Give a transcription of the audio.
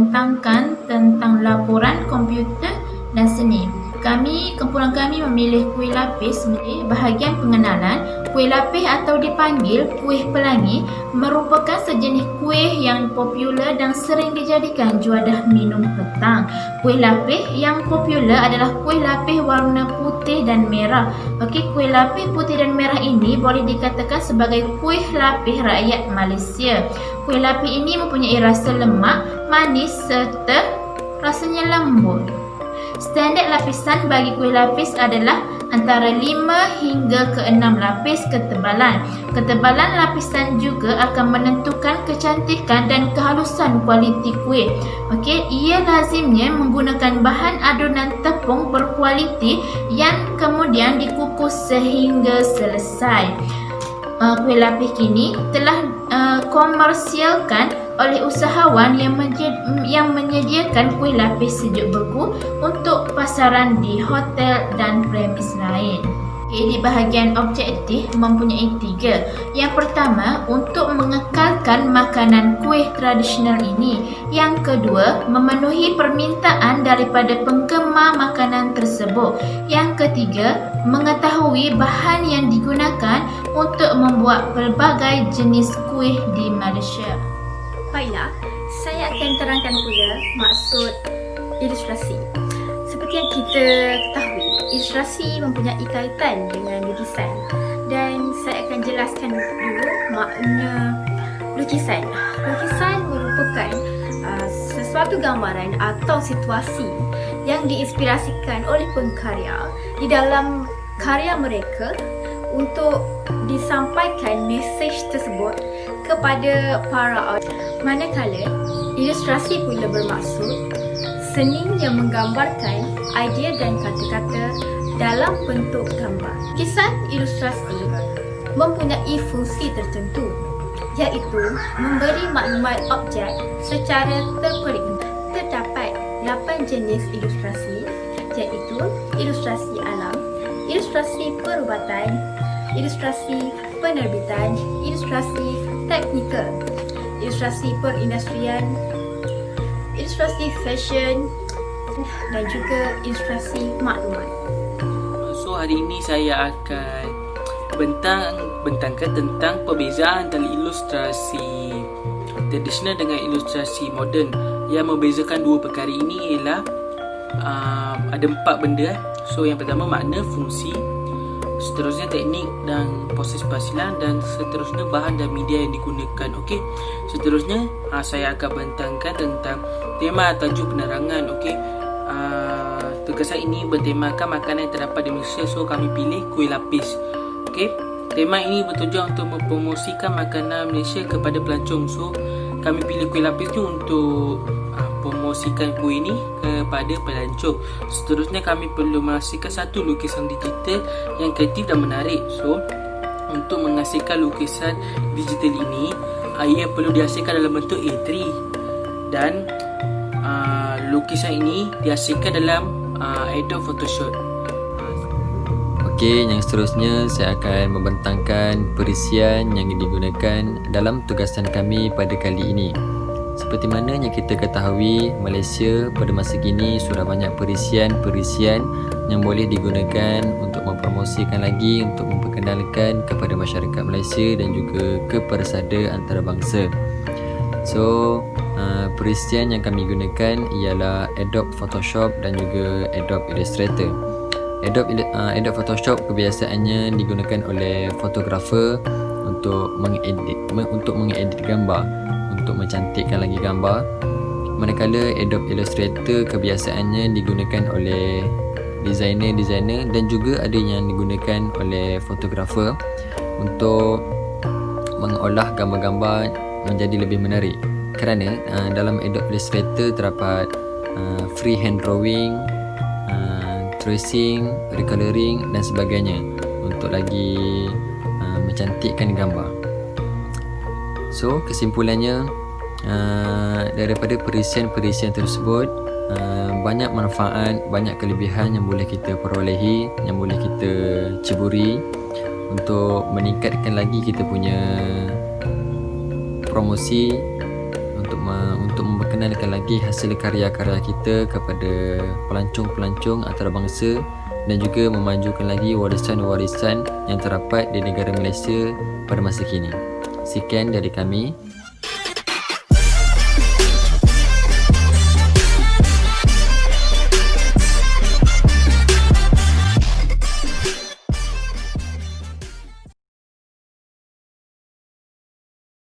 membentangkan tentang laporan komputer dan seni. Kumpulan kami memilih kuih lapis menjadi bahagian pengenalan. Kuih lapis atau dipanggil kuih pelangi merupakan sejenis kuih yang popular dan sering dijadikan juadah minum petang. Kuih lapis yang popular adalah kuih lapis warna putih dan merah. Kuih lapis putih dan merah ini boleh dikatakan sebagai kuih lapis rakyat Malaysia. Kuih lapis ini mempunyai rasa lemak, manis serta rasanya lembut. Standard lapisan bagi kuih lapis adalah antara 5 hingga ke 6 lapis ketebalan. Ketebalan lapisan juga akan menentukan kecantikan dan kehalusan kualiti kuih. Ia lazimnya menggunakan bahan adunan tepung berkualiti yang kemudian dikukus sehingga selesai. Kuih lapis kini telah komersialkan oleh usahawan yang menyediakan kuih lapis sejuk beku untuk pasaran di hotel dan premis lain. Di bahagian objektif mempunyai 3. Yang pertama, untuk mengekalkan makanan kuih tradisional ini. Yang kedua, memenuhi permintaan daripada penggemar makanan tersebut. Yang ketiga, mengetahui bahan yang digunakan untuk membuat pelbagai jenis kuih di Malaysia. Baiklah, saya akan terangkan pula maksud ilustrasi. Seperti yang kita ketahui, ilustrasi mempunyai kaitan dengan lukisan, dan saya akan jelaskan dulu makna lukisan. Lukisan merupakan sesuatu gambaran atau situasi yang diinspirasikan oleh pengkarya di dalam karya mereka untuk disampaikan mesej tersebut kepada para audiens. Manakala ilustrasi pula bermaksud seni yang menggambarkan idea dan kata-kata dalam bentuk gambar. Lukisan ilustrasi mempunyai fungsi tertentu, iaitu memberi maklumat objek secara terperinci. Terdapat 8 jenis ilustrasi, iaitu ilustrasi alam, ilustrasi perubatan, ilustrasi penerbitan, ilustrasi teknikal, ilustrasi perindustrian, ilustrasi fashion, dan juga ilustrasi maklumat. So hari ini saya akan bentangkan tentang perbezaan antara ilustrasi tradisional dengan ilustrasi moden. Yang membezakan dua perkara ini ialah ada 4 benda. So yang pertama makna, fungsi, seterusnya teknik dan proses perhasilan, dan seterusnya bahan dan media yang digunakan. Seterusnya saya akan bentangkan tentang tema tajuk penerangan. Tugasan ini bertemakan makanan yang terdapat di Malaysia. So kami pilih kuih lapis. Tema ini bertujuan untuk mempromosikan makanan Malaysia kepada pelancong. So kami pilih kuih lapis ni untuk promosikan kuih ini kepada pelancong. Seterusnya kami perlu menghasilkan satu lukisan digital yang kreatif dan menarik. So untuk menghasilkan lukisan digital ini, ia perlu dihasilkan dalam bentuk A3, dan lukisan ini dihasilkan dalam Adobe Photoshop. Yang seterusnya saya akan membentangkan perisian yang digunakan dalam tugasan kami pada kali ini. Seperti mana yang kita ketahui, Malaysia pada masa kini sudah banyak perisian-perisian yang boleh digunakan untuk mempromosikan lagi, untuk memperkenalkan kepada masyarakat Malaysia dan juga kepersada antarabangsa. So, perisian yang kami gunakan ialah Adobe Photoshop dan juga Adobe Illustrator. Adobe Photoshop kebiasaannya digunakan oleh fotografer untuk mengedit gambar, untuk mencantikkan lagi gambar. Manakala Adobe Illustrator kebiasaannya digunakan oleh designer dan juga ada yang digunakan oleh fotografer untuk mengolah gambar-gambar menjadi lebih menarik. Kerana dalam Adobe Illustrator terdapat freehand drawing, tracing, recoloring dan sebagainya untuk lagi mencantikkan gambar. So kesimpulannya, daripada perisian-perisian tersebut, banyak manfaat, banyak kelebihan yang boleh kita perolehi, yang boleh kita ceburi untuk meningkatkan lagi kita punya promosi, untuk memperkenalkan lagi hasil karya-karya kita kepada pelancong-pelancong antarabangsa dan juga memajukan lagi warisan-warisan yang terdapat di negara Malaysia pada masa kini. Sekian dari kami.